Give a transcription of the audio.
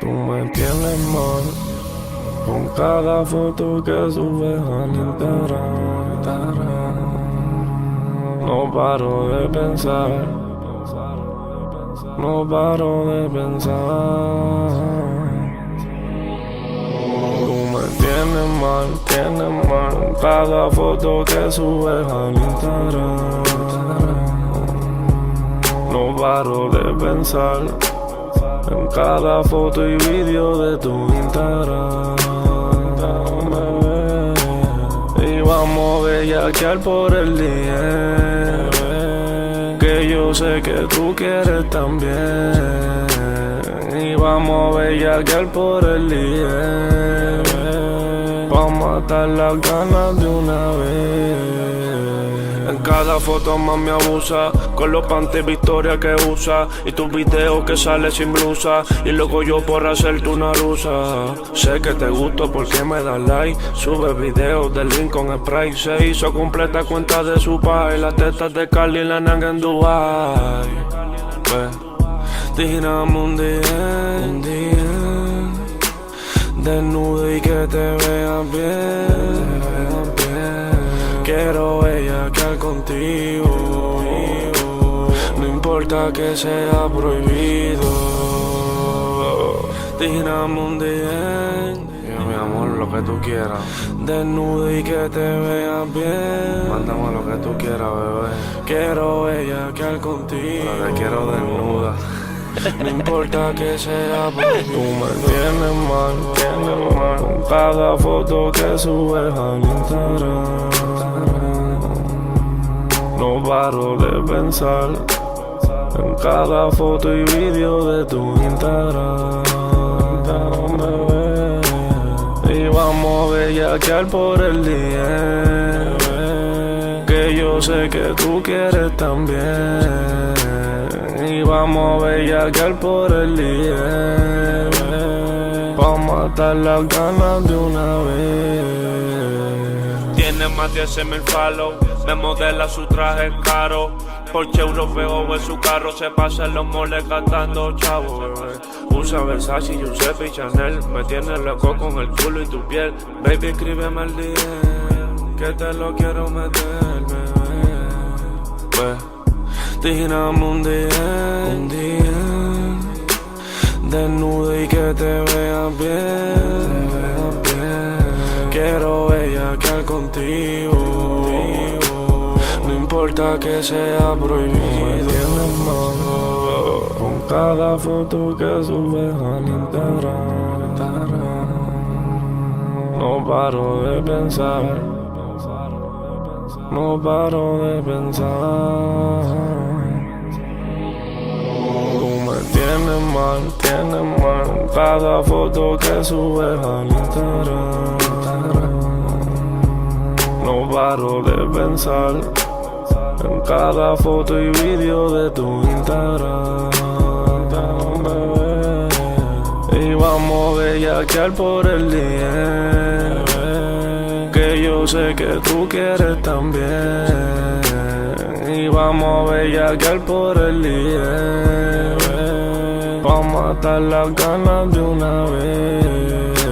Tú me tienes mal con cada foto que subes al Instagram. No paro de pensar, no paro de pensar. Tú me tienes mal cada foto que subes al Instagram. No paro de pensar en cada foto y vídeo de tu Instagram. Y vamos a bellaquear por el día, que yo sé que tú quieres también. Y vamos a bellaquear por el día, pa' matar las ganas de una vez. En cada foto más me abusa, con los panties Victoria que usa, y tus videos que sale sin blusa, y luego yo por hacerte una rusa. Sé que te gusto porque me das like, sube videos de Lincoln Sprite. Se hizo completa cuenta de su pai, las tetas de Cali y la nanga en Dubai. Dijéramos un día desnudo y que te veas bien. Quiero bellaquear contigo, no importa que sea prohibido. Dijéramos un día, mi amor, lo que tú quieras. Desnudo y que te veas bien. Mándame lo que tú quieras, bebé. Quiero bellaquear contigo, pero te quiero desnuda. No importa que sea por tú me tienes mal con cada foto que subes al Instagram. No paro de pensar en cada foto y vídeo de tu Instagram. Y vamos a bellaquear por el día, que yo sé que tú quieres también. Y vamos a bellaquear por el día, pa' matar las ganas de una vez. Tiene más de 10.000 follow, me modela su traje caro. Porsche europeo en su carro, se pasa en los moles gastando chavo, bebé. Usa Versace, Giuseppe y Chanel, me tiene loco con el culo y tu piel. Baby, escríbeme al día, que te lo quiero meter, bebé. Dijéramos un día desnudo y que te veas bien. Quiero bellaquear contigo, no importa que sea prohibido. Me tienes mal con cada foto que subes al Instagram. No paro de pensar, no paro de pensar. Tú me tienes mal cada foto que subes al Instagram. No paro de pensar en cada foto y vídeo de tu Instagram. Y vamos a bellaquear por el día, que yo sé que tú quieres también. Y vamos a bellaquear por el día, pa' matar las ganas de una vez.